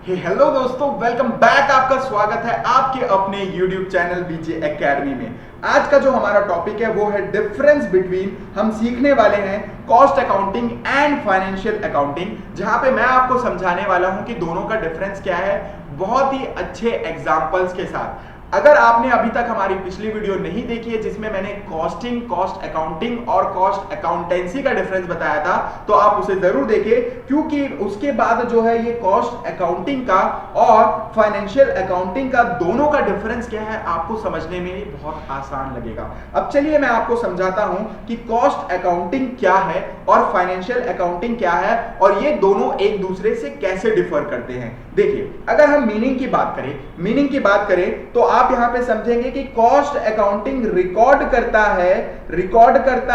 Hello दोस्तों, welcome back. आपका स्वागत है आपके अपने YouTube चैनल बीजे एकेडमी में। आज का जो हमारा टॉपिक है वो है डिफरेंस बिटवीन, हम सीखने वाले हैं cost accounting and financial accounting, जहां पे मैं आपको समझाने वाला हूं कि दोनों का डिफरेंस क्या है, बहुत ही अच्छे एग्जांपल्स के साथ। अगर आपने अभी तक हमारी पिछली वीडियो नहीं देखी है जिसमें मैंने कॉस्टिंग, कॉस्ट अकाउंटिंग और कॉस्ट अकाउंटेंसी का डिफरेंस बताया था, तो आप उसे जरूर देखें, क्योंकि उसके बाद जो है ये कॉस्ट अकाउंटिंग का और फाइनेंशियल अकाउंटिंग का दोनों का डिफरेंस क्या है आपको समझने में बहुत आसान लगेगा। अब चलिए मैं आपको समझाता हूं कि कॉस्ट अकाउंटिंग क्या है और फाइनेंशियल अकाउंटिंग क्या है और ये दोनों एक दूसरे से कैसे डिफर करते हैं। देखिए, अगर हम मीनिंग की बात करें तो आप यहां पे समझेंगे कि कॉस्ट अकाउंटिंग रिकॉर्ड करता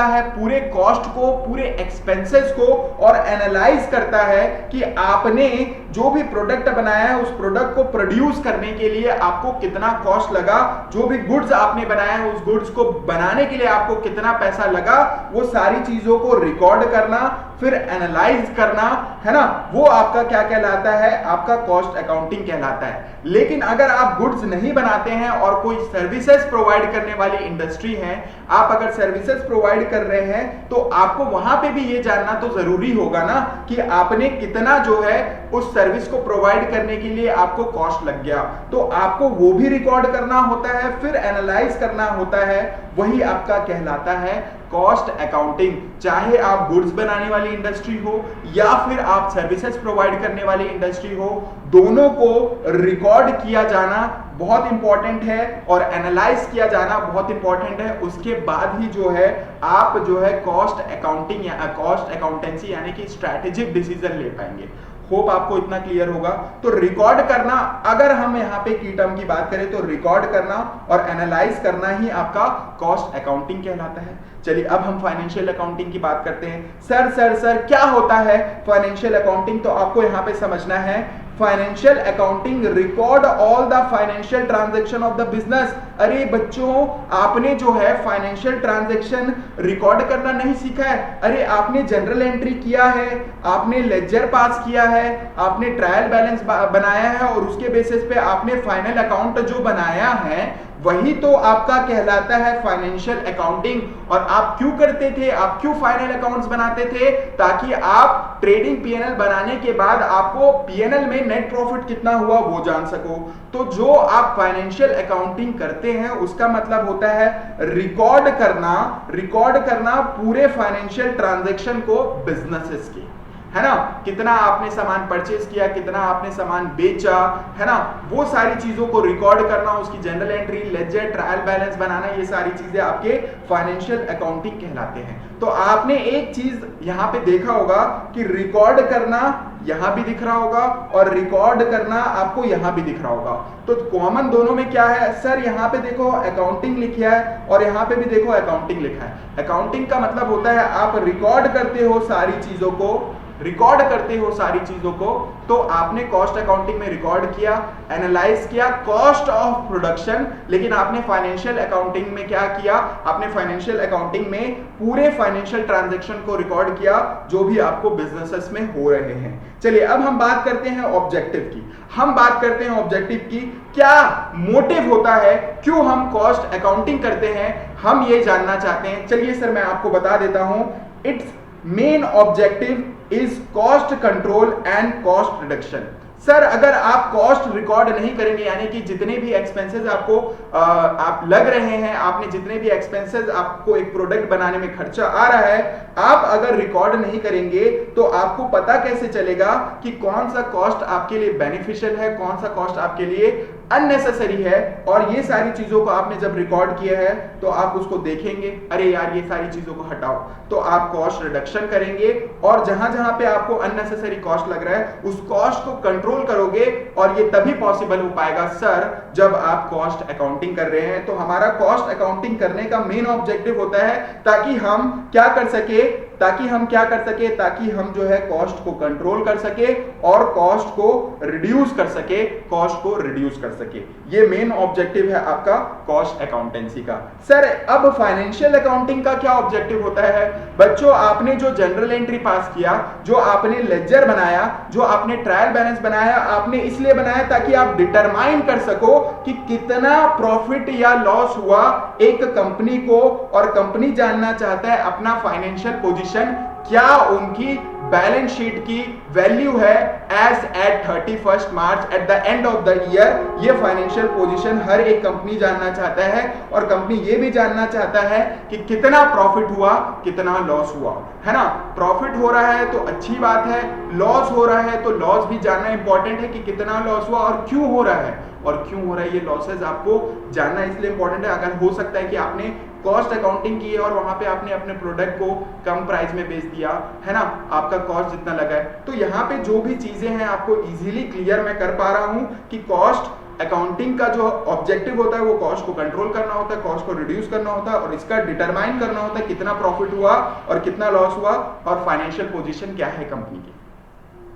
है पूरे कॉस्ट को, पूरे एक्सपेंसेस को, और एनालाइज करता है कि आपने जो भी प्रोडक्ट बनाया है उस प्रोडक्ट को प्रोड्यूस करने के लिए आपको कितना कॉस्ट लगा, जो भी गुड्स आपने बनाया है उस गुड्स को बनाने के लिए आपको कितना पैसा लगा, वो सारी चीजों को रिकॉर्ड करना, फिर एनालाइज करना, है ना, वो आपका क्या कहलाता है, आपका कॉस्ट अकाउंटिंग कहलाता है। लेकिन अगर आप गुड्स नहीं बनाते हैं और कोई सर्विसेज प्रोवाइड करने वाली इंडस्ट्री है, आप अगर सर्विसेज प्रोवाइड कर रहे हैं तो आपको वहां पे भी ये जानना तो जरूरी होगा ना कि आपने कितना जो है उस सर्विस को प्रोवाइड करने के लिए आपको कॉस्ट लग गया, तो आपको वो भी रिकॉर्ड करना होता है, फिर एनालाइज करना होता है। वही आपका कहलाता है कॉस्ट अकाउंटिंग। चाहे आप गुड्स बनाने वाली इंडस्ट्री हो या फिर आप सर्विसेज प्रोवाइड करने वाली इंडस्ट्री हो, दोनों को रिकॉर्ड किया जाना बहुत इंपॉर्टेंट है और एनालाइज किया जाना बहुत इंपॉर्टेंट है। उसके बाद ही जो है आप जो है कॉस्ट अकाउंटिंग या कॉस्ट अकाउंटेंसी यानी कि स्ट्रैटेजिक डिसीजन ले पाएंगे। होप आपको इतना क्लियर होगा। तो रिकॉर्ड करना, अगर हम यहाँ पे की टर्म की बात करें तो रिकॉर्ड करना और एनालाइज करना ही आपका कॉस्ट अकाउंटिंग कहलाता है। चलिए अब हम फाइनेंशियल अकाउंटिंग की बात करते हैं। सर क्या होता है फाइनेंशियल अकाउंटिंग? तो आपको यहाँ पे समझना है, financial accounting record all the financial transaction of the business. अरे बच्चों, आपने जो है फाइनेंशियल ट्रांजैक्शन रिकॉर्ड करना नहीं सीखा है। अरे आपने जनरल एंट्री किया है, आपने लेजर पास किया है, आपने ट्रायल बैलेंस बनाया है और उसके बेसिस पे आपने फाइनल अकाउंट जो बनाया है वही तो आपका कहलाता है फाइनेंशियल अकाउंटिंग। और आप क्यों करते थे, आप क्यों फाइनल अकाउंट्स बनाते थे? ताकि आप ट्रेडिंग पीएनएल बनाने के बाद आपको पीएनएल में नेट प्रॉफिट कितना हुआ वो जान सको। तो जो आप फाइनेंशियल अकाउंटिंग करते हैं उसका मतलब होता है रिकॉर्ड करना पूरे फाइनेंशियल ट्रांजैक्शन को बिजनेसेस की, है ना, कितना आपने सामान परचेज किया, कितना आपने सामान बेचा, है ना, वो सारी चीजों को रिकॉर्ड करना, उसकी general entry, ledger, trial balance बनाना, ये सारी चीजें आपके फाइनेंशियल अकाउंटिंग कहलाते हैं। तो आपने एक चीज यहां पे देखा होगा कि रिकॉर्ड करना यहां भी दिख रहा होगा और रिकॉर्ड करना आपको यहां भी दिख रहा होगा। तो कॉमन दोनों में क्या है? सर यहाँ पे देखो अकाउंटिंग लिखा है और यहाँ पे भी देखो अकाउंटिंग लिखा है। अकाउंटिंग का मतलब होता है आप रिकॉर्ड करते हो सारी चीजों को, तो आपने कॉस्ट अकाउंटिंग में रिकॉर्ड किया, एनालाइज किया कॉस्ट ऑफ प्रोडक्शन। लेकिन आपने फाइनेंशियल अकाउंटिंग में क्या किया? आपने फाइनेंशियल अकाउंटिंग में पूरे फाइनेंशियल ट्रांजैक्शन को रिकॉर्ड किया जो भी आपको बिजनेसेस में हो रहे हैं। चलिए अब हम बात करते हैं ऑब्जेक्टिव की। क्या मोटिव होता है, क्यों हम कॉस्ट अकाउंटिंग करते हैं, हम ये जानना चाहते हैं। चलिए सर मैं आपको बता देता हूं। It's main objective is cost control and cost reduction. Sir अगर आप कॉस्ट रिकॉर्ड नहीं करेंगे, यानी कि जितने भी एक्सपेंसेस आपको आप लग रहे हैं, आपने जितने भी एक्सपेंसेस आपको एक प्रोडक्ट बनाने में खर्चा आ रहा है, आप अगर रिकॉर्ड नहीं करेंगे तो आपको पता कैसे चलेगा कि कौन सा कॉस्ट आपके लिए बेनिफिशियल है, कौन सा कॉस्ट आपके लिए अननेसेसरी है। और ये सारी चीजों को आपने जब रिकॉर्ड किया है तो आप उसको देखेंगे, अरे यार ये सारी चीजों को हटाओ, तो आप कॉस्ट रिडक्शन करेंगे और जहां जहां पे आपको अननेसेसरी कॉस्ट लग रहा है उस कॉस्ट को कंट्रोल करोगे। और ये तभी पॉसिबल हो पाएगा सर जब आप कॉस्ट अकाउंटिंग कर रहे हैं। तो हमारा कॉस्ट अकाउंटिंग करने का मेन ऑब्जेक्टिव होता है ताकि हम क्या कर सके, ताकि हम क्या कर सके, ताकि हम जो है कॉस्ट को कंट्रोल कर सके और कॉस्ट को रिड्यूस कर सके, कॉस्ट को रिड्यूस कर सके। ये मेन ऑब्जेक्टिव है आपका कॉस्ट अकाउंटेंसी का। सर अब फाइनेंशियल अकाउंटिंग का क्या ऑब्जेक्टिव होता है? बच्चों आपने जो जनरल एंट्री पास किया, जो आपने लेजर बनाया, जो आपने ट्रायल बैलेंस बनाया, आपने इसलिए बनाया ताकि आप डिटरमाइन कर सको कि कितना प्रॉफिट या लॉस हुआ एक कंपनी को, और कंपनी जानना चाहता है अपना फाइनेंशियल पोजीशन, क्या उनकी बैलेंस शीट की वैल्यू है as at 31 March at the end of the year. ये फाइनेंशियल पोजीशन हर एक कंपनी जानना चाहता है, और कंपनी ये भी जानना चाहता है कि कितना प्रॉफिट हुआ, कितना लॉस हुआ, है ना। प्रॉफिट हो रहा है तो अच्छी बात है, लॉस हो रहा है तो लॉस भी जानना इंपॉर्टेंट है कि कितना लॉस हुआ और क्यों हो रहा है, और क्यों हो रहा है ये लॉसेस आपको जानना इसलिए इंपॉर्टेंट है। अगर हो सकता है कि आपने कॉस्ट अकाउंटिंग की है और वहां पे आपने अपने प्रोडक्ट को कम प्राइस में बेच दिया, है ना, आपका कॉस्ट जितना लगा है, तो यहाँ पे जो भी चीजें हैं आपको इजीली क्लियर मैं कर पा रहा हूं कि कॉस्ट अकाउंटिंग का जो ऑब्जेक्टिव होता है वो कॉस्ट को कंट्रोल करना होता है, कॉस्ट को रिड्यूस करना होता है, और इसका डिटरमाइन करना होता है कितना प्रॉफिट हुआ और कितना लॉस हुआ और फाइनेंशियल पोजीशन क्या है कंपनी की।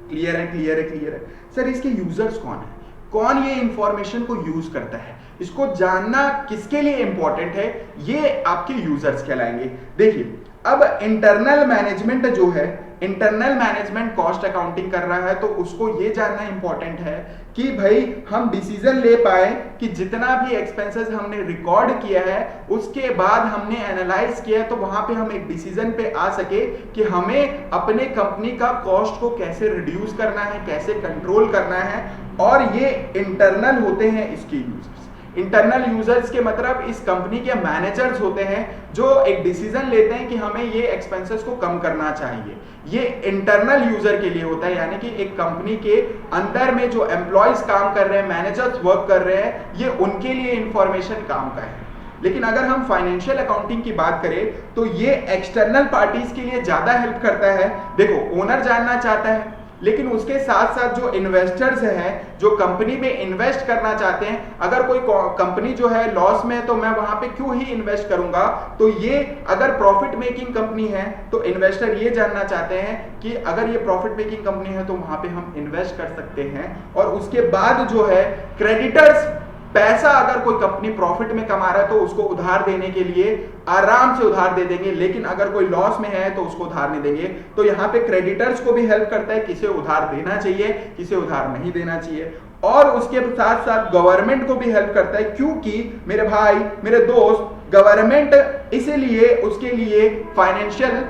क्लियर है, क्लियर है, क्लियर है। सर इसके यूजर्स कौन है, कौन ये इंफॉर्मेशन को यूज करता है, इसको जानना किसके लिए इंपॉर्टेंट है, ये आपके यूजर्स कहलाएंगे। देखिए अब इंटरनल मैनेजमेंट जो है, इंटरनल मैनेजमेंट कॉस्ट अकाउंटिंग कर रहा है, तो उसको ये जानना इंपॉर्टेंट है कि भाई हम डिसीजन ले पाए कि जितना भी एक्सपेंसेस हमने रिकॉर्ड किया है उसके बाद हमने एनालाइज किया है, तो वहां पे हम एक डिसीजन पे आ सके कि हमें अपने कंपनी का कॉस्ट को कैसे रिड्यूस करना है, कैसे कंट्रोल करना है, और ये इंटरनल होते हैं इसके यूजर्स। इंटरनल यूजर्स के मतलब इस कंपनी के मैनेजर्स होते हैं जो एक डिसीजन लेते हैं कि हमें ये एक्सपेंसेस को कम करना चाहिए। ये इंटरनल यूजर के लिए होता है, यानी कि एक कंपनी के अंदर में जो एम्प्लॉयज काम कर रहे हैं, मैनेजर्स वर्क कर रहे हैं, ये उनके लिए इंफॉर्मेशन काम का है। लेकिन अगर हम फाइनेंशियल अकाउंटिंग की बात करें तो ये एक्सटर्नल पार्टीज के लिए ज्यादा हेल्प करता है। देखो ओनर जानना चाहता है, लेकिन उसके साथ साथ जो इन्वेस्टर्स हैं, जो कंपनी में इन्वेस्ट करना चाहते हैं, अगर कोई कंपनी जो है लॉस में है तो मैं वहां पे क्यों ही इन्वेस्ट करूंगा, तो ये अगर प्रॉफिट मेकिंग कंपनी है तो इन्वेस्टर ये जानना चाहते हैं कि अगर ये प्रॉफिट मेकिंग कंपनी है तो वहां पे हम इन्वेस्ट कर सकते हैं। और उसके बाद जो है क्रेडिटर्स, पैसा अगर कोई कंपनी प्रॉफिट में कमा रहा है तो उसको उधार देने के लिए आराम से उधार दे देंगे, लेकिन अगर कोई लॉस में है तो उसको उधार नहीं देंगे। तो यहाँ पे क्रेडिटर्स को भी हेल्प करता है, किसे उधार देना चाहिए, किसे उधार नहीं देना चाहिए। और उसके साथ साथ गवर्नमेंट को भी हेल्प करता है, क्योंकि मेरे भाई मेरे दोस्त गवर्नमेंट इसीलिए उसके लिए फाइनेंशियल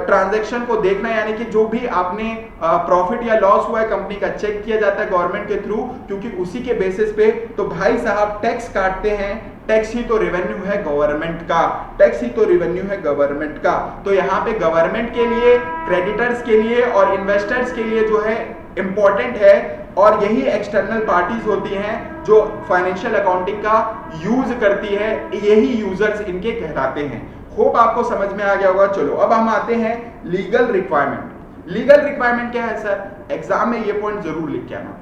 ट्रांजैक्शन को देखना, यानी कि जो भी आपने प्रॉफिट या लॉस हुआ है कंपनी का चेक किया जाता है गवर्नमेंट के थ्रू, क्योंकि उसी के बेसिस पे तो भाई साहब टैक्स काटते हैं, टैक्स ही तो रेवेन्यू है गवर्नमेंट का, टैक्स ही तो रेवेन्यू है गवर्नमेंट का। तो यहाँ पे गवर्नमेंट के लिए, क्रेडिटर्स के लिए और इन्वेस्टर्स के लिए जो है इंपॉर्टेंट है, और यही एक्सटर्नल पार्टीज होती हैं जो फाइनेंशियल अकाउंटिंग का यूज करती है, यही यूजर्स इनके कहलाते हैं। होप आपको समझ में आ गया होगा। चलो अब हम आते हैं लीगल रिक्वायरमेंट। लीगल रिक्वायरमेंट क्या है सर? एग्जाम में ये पॉइंट जरूर लिख के आना।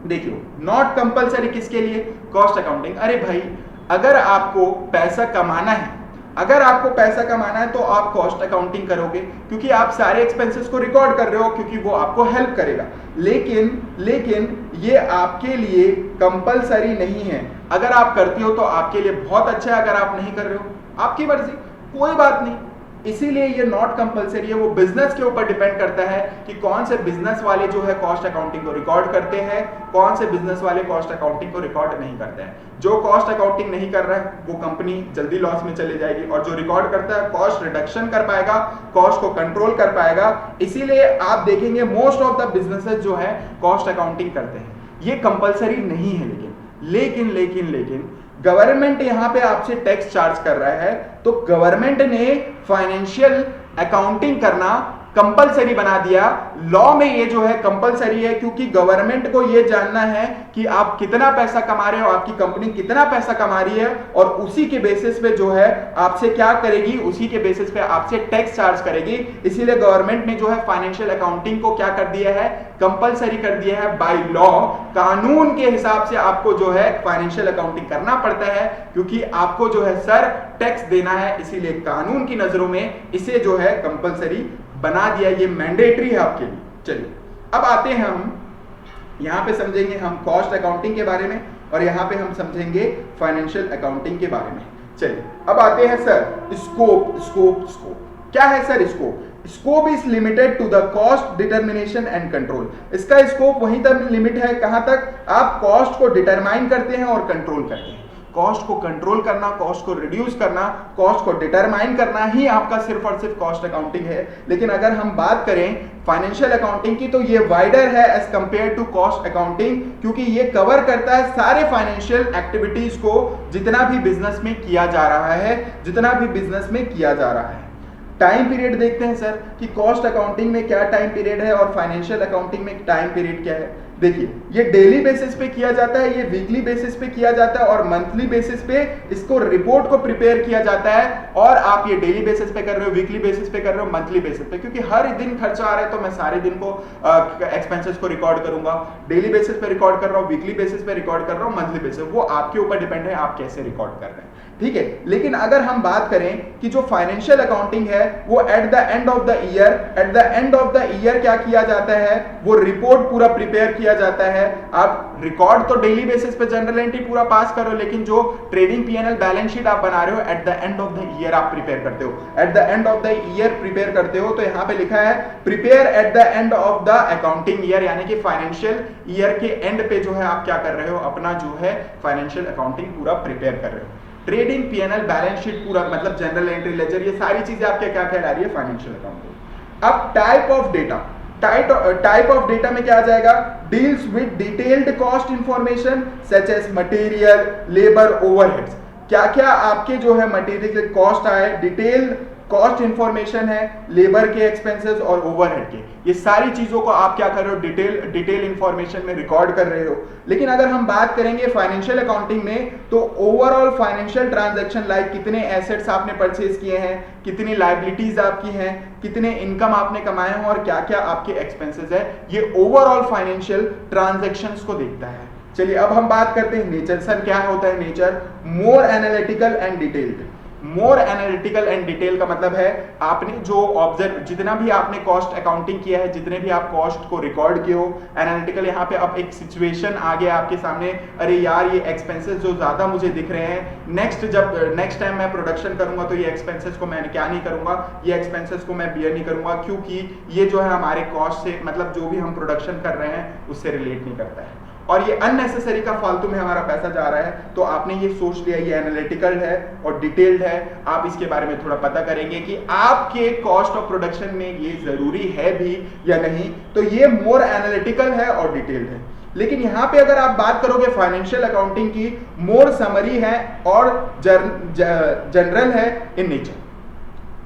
देखियो नॉट कंपलसरी किसके लिए? Cost accounting. अरे भाई अगर आपको पैसा कमाना है, अगर आपको पैसा कमाना है तो आप कॉस्ट अकाउंटिंग करोगे, क्योंकि आप सारे एक्सपेंसेस को रिकॉर्ड कर रहे हो, क्योंकि वो आपको हेल्प करेगा। लेकिन ये आपके लिए कंपलसरी नहीं है। अगर आप करते हो तो आपके लिए बहुत अच्छा है, अगर आप नहीं कर रहे हो आपकी मर्जी, कोई बात नहीं। इसीलिए ये नॉट कंपलसरी है। वो बिजनेस के ऊपर डिपेंड करता है कि कौन से बिजनेस वाले जो है कॉस्ट अकाउंटिंग को रिकॉर्ड करते हैं, कौन से बिजनेस वाले कॉस्ट अकाउंटिंग को रिकॉर्ड नहीं करते हैं। जो कॉस्ट अकाउंटिंग नहीं कर रहा है वो कंपनी जल्दी लॉस में चली जाएगी, और जो रिकॉर्ड करता है कॉस्ट रिडक्शन कर पाएगा, कॉस्ट को कंट्रोल कर पाएगा। इसीलिए आप देखेंगे मोस्ट ऑफ द बिजनेसेस जो है कॉस्ट अकाउंटिंग करते हैं। ये कंपलसरी नहीं है, लेकिन गवर्नमेंट यहां पे आपसे टैक्स चार्ज कर रहा है, तो गवर्नमेंट ने फाइनेंशियल अकाउंटिंग करना कंपलसरी बना दिया। लॉ में ये जो है कंपलसरी है, क्योंकि गवर्नमेंट को ये जानना है कि आप कितना पैसा कमा रहे हो, आपकी कंपनी कितना पैसा कमा रही है, और उसी के बेसिस पे जो है आपसे क्या करेगी, उसी के बेसिस पे आपसे टैक्स चार्ज करेगी। इसीलिए गवर्नमेंट ने जो है फाइनेंशियल अकाउंटिंग को क्या कर दिया है, कंपलसरी कर दिया है। बाय लॉ, कानून के हिसाब से आपको जो है फाइनेंशियल अकाउंटिंग करना पड़ता है, क्योंकि आपको जो है सर टैक्स देना है, इसीलिए कानून की नजरों में इसे जो है कंपलसरी बना दिया, ये मैंडेटरी है आपके लिए। चलिए अब आते हैं हम यहां पे समझेंगे हम कॉस्ट अकाउंटिंग के बारे में, और यहां पे हम समझेंगे फाइनेंशियल अकाउंटिंग के बारे में। चलिए अब आते हैं सर स्कोप। स्कोप क्या है sir? Scope is limited to the cost determination and control. इसका स्कोप वहीं तक लिमिट है, कहां तक? आप कॉस्ट को डिटरमाइन करते हैं और कंट्रोल करते हैं। कॉस्ट को कंट्रोल करना, कॉस्ट को रिड्यूस करना, कॉस्ट को डिटरमाइन करना ही आपका सिर्फ और सिर्फ कॉस्ट अकाउंटिंग है। लेकिन अगर हम बात करें फाइनेंशियल अकाउंटिंग की, तो ये वाइडर है as compare to cost accounting, क्योंकि ये कवर करता है सारे फाइनेंशियल एक्टिविटीज को, जितना भी बिजनेस में किया जा रहा है, टाइम पीरियड देखते हैं सर कि कॉस्ट अकाउंटिंग में क्या टाइम पीरियड है और फाइनेंशियल अकाउंटिंग में टाइम पीरियड क्या है। देखिए, ये डेली बेसिस पे किया जाता है, ये वीकली बेसिस पे किया जाता है, और मंथली बेसिस पे इसको रिपोर्ट को प्रिपेयर किया जाता है। और आप ये डेली बेसिस पे कर रहे हो, वीकली बेसिस पे कर रहे हो, मंथली बेसिस पे, क्योंकि हर दिन खर्चा आ रहा है तो मैं सारे दिन को एक्सपेंसेस को रिकॉर्ड करूंगा। डेली बेसिस पे रिकॉर्ड कर रहा हूँ, वीकली बेसिस पे रिकॉर्ड कर रहा हूँ, मंथली बेसिस, वो आपके ऊपर डिपेंड है आप कैसे रिकॉर्ड कर रहे हैं, ठीक है। लेकिन अगर हम बात करें कि जो फाइनेंशियल अकाउंटिंग है वो eight the end of the year क्या किया जाता है, वो रिपोर्ट पूरा प्रिपेयर किया जाता है। आप रिकॉर्ड तो डेली बेसिस पे जनरल एंट्री पूरा पास करो, लेकिन जो ट्रेडिंग पीएनएल बैलेंस शीट आप बना रहे हो eight the end of the year आप प्रिपेयर करते हो। Eight the end of the year prepare करते हो, तो यहां पे लिखा है prepare eight the end of the accounting year, यानी कि फाइनेंशियल ईयर के एंड पे जो है आप क्या कर रहे हो, अपना जो है फाइनेंशियल अकाउंटिंग पूरा प्रिपेयर कर रहे हो। ट्रेडिंग पीएनएल बैलेंस शीट पूरा मतलब जनरल एंट्री लेजर, ये सारी चीजें आपके क्या कहला रही है, फाइनेंशियल अकाउंटिंग। अब टाइप ऑफ डेटा में क्या आ जाएगा, deals with detailed cost information such as material, labour, overheads. क्या क्या आपके जो है मटेरियल के कॉस्ट आए, डिटेल कॉस्ट इंफॉर्मेशन है, लेबर के एक्सपेंसेस और ओवरहेड के, ये सारी चीजों को आप क्या कर रहे हो, डिटेल इंफॉर्मेशन में रिकॉर्ड कर रहे हो। लेकिन अगर हम बात करेंगे फाइनेंशियल अकाउंटिंग में, तो ओवरऑल फाइनेंशियल ट्रांजैक्शन लाइक कितने एसेट्स आपने परचेज किए हैं, कितनी लायबिलिटीज आपकी हैं, कितने इनकम आपने कमाए हैं और क्या क्या आपके एक्सपेंसेस है, ये ओवरऑल फाइनेंशियल ट्रांजैक्शंस को देखता है। चलिए अब हम बात करते हैं नेचर। सर क्या होता है nature? More analytical and detailed. More analytical and detail का मतलब है आपने जो ऑब्जर्व, जितना भी आपने कॉस्ट अकाउंटिंग किया है, जितने भी आप कॉस्ट को रिकॉर्ड किए हो, एनालिटिकल यहाँ पे अब एक सिचुएशन आ गया आपके सामने, अरे यार ये एक्सपेंसेस जो ज्यादा मुझे दिख रहे हैं, नेक्स्ट टाइम मैं प्रोडक्शन करूंगा तो ये एक्सपेंसेस को मैं क्या नहीं करूंगा, ये एक्सपेंसेस को मैं बियर नहीं करूंगा, क्योंकि ये जो है हमारे कॉस्ट से, मतलब जो भी हम प्रोडक्शन कर रहे हैं उससे रिलेट नहीं करता है, और ये अननेसेसरी का फालतू में हमारा पैसा जा रहा है। तो आपने ये सोच लिया ये एनालिटिकल है और डिटेल्ड है। आप इसके बारे में थोड़ा पता करेंगे कि आपके कॉस्ट ऑफ प्रोडक्शन में ये जरूरी है भी या नहीं। तो ये मोर एनालिटिकल है और डिटेल्ड है। लेकिन यहां पे अगर आप बात करोगे फाइनेंशियल अकाउंटिंग की, मोर समरी है और जनरल है इन नेचर।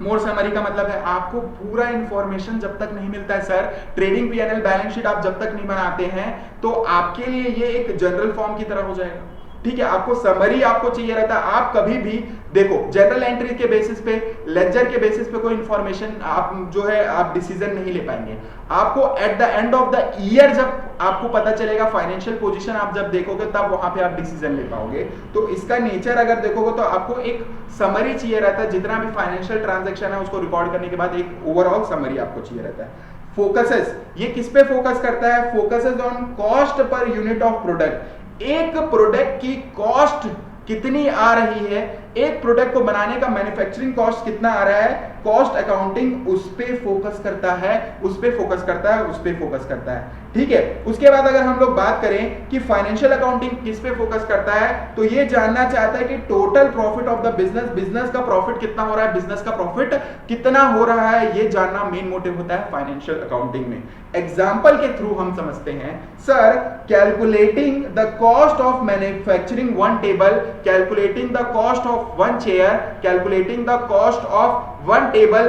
मोर समरी का मतलब है आपको पूरा इंफॉर्मेशन जब तक नहीं मिलता है, sir trading PNL balance sheet आप जब तक नहीं बनाते हैं तो आपके लिए ये एक जनरल फॉर्म की तरह हो जाएगा, ठीक है। आपको समरी आपको चाहिए रहता है। आप कभी भी देखो जनरल एंट्री के बेसिस पे, लेजर के बेसिस पे कोई इंफॉर्मेशन आप जो है आप डिसीजन नहीं ले पाएंगे। आपको eight the end of the year जब आपको पता चलेगा, फाइनेंशियल पोजीशन आप जब देखोगे तब वहां पे आप डिसीजन ले पाओगे। तो इसका नेचर अगर देखोगे तो आपको एक समरी चाहिए रहता है, जितना भी फाइनेंशियल ट्रांजैक्शन है उसको रिकॉर्ड करने के बाद एक ओवरऑल समरी आपको चाहिए रहता है। फोकसेस, ये किस पे फोकस करता है? Focuses on cost per unit of product. एक प्रोडक्ट की कॉस्ट कितनी आ रही है, एक प्रोडक्ट को बनाने का मैन्युफैक्चरिंग कॉस्ट कितना आ रहा है, कॉस्ट अकाउंटिंग उस पे फोकस करता है, उस पे फोकस करता है, उस पे फोकस करता है, ठीक है। उसके बाद अगर हम लोग बात करें कि फाइनेंशियल अकाउंटिंग किस पे फोकस करता है, तो ये जानना चाहता है कि total profit of the business, business का प्रॉफिट कितना हो रहा है, बिजनेस का प्रॉफिट कितना हो रहा है, ये जानना मेन मोटिव होता है फाइनेंशियल अकाउंटिंग में। एग्जाम्पल के थ्रू हम समझते हैं, sir calculating the cost of manufacturing one table, calculating the cost of one chair, calculating the cost of one table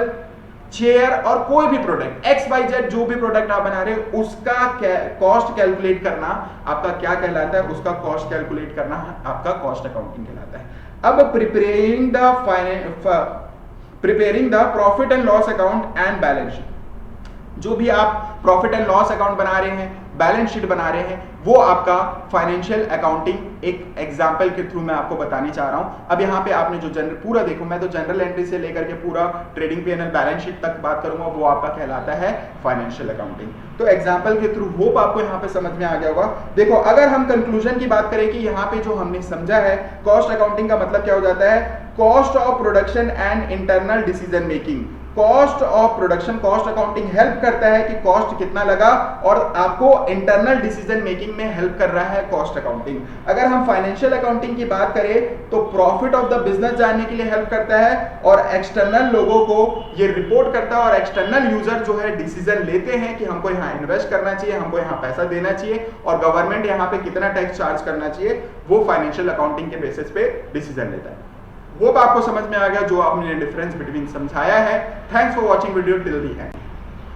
chair और कोई भी प्रोडक्ट XYZ जो भी प्रोडक्ट आप बना रहे हो उसका कॉस्ट कैलकुलेट करना आपका क्या कहलाता है, उसका कॉस्ट कैलकुलेट करना आपका कॉस्ट अकाउंटिंग कहलाता है। अब preparing the profit and loss account and balance sheet, जो भी आप प्रॉफिट एंड लॉस अकाउंट बना रहे हैं, बैलेंस शीट बना रहे हैं, वो आपका फाइनेंशियल अकाउंटिंग एक एग्जांपल के थ्रू मैं आपको बताने चाह रहा हूं। अब यहाँ पे आपने जो जनरल पूरा देखो, मैं तो जनरल एंट्री से लेकर के पूरा ट्रेडिंग P&L बैलेंस शीट तक बात करूंगा, वो आपका कहलाता है फाइनेंशियल अकाउंटिंग। तो एग्जांपल के थ्रू होप आपको यहाँ पे समझ में आ गया होगा। देखो अगर हम कंक्लूजन की बात करें कि यहाँ पे जो हमने समझा है कॉस्ट अकाउंटिंग का मतलब क्या हो जाता है, cost of production and internal decision making. Cost of production, cost accounting help करता है कि कॉस्ट कितना लगा और आपको इंटरनल डिसीजन मेकिंग में हेल्प कर रहा है कॉस्ट अकाउंटिंग। अगर हम फाइनेंशियल अकाउंटिंग की बात करें तो प्रॉफिट ऑफ द बिजनेस जानने के लिए हेल्प करता है और एक्सटर्नल लोगों को ये रिपोर्ट करता है और एक्सटर्नल यूजर जो है डिसीजन लेते हैं कि हमको यहाँ इन्वेस्ट करना चाहिए, हमको यहाँ पैसा देना चाहिए और गवर्नमेंट यहाँ पे कितना टैक्स चार्ज करना चाहिए, वो फाइनेंशियल अकाउंटिंग के बेसिस पे डिसीजन लेता है। वो आपको समझ में आ गया जो आपने डिफरेंस बिटवीन समझाया है। Thanks for watching video till the and.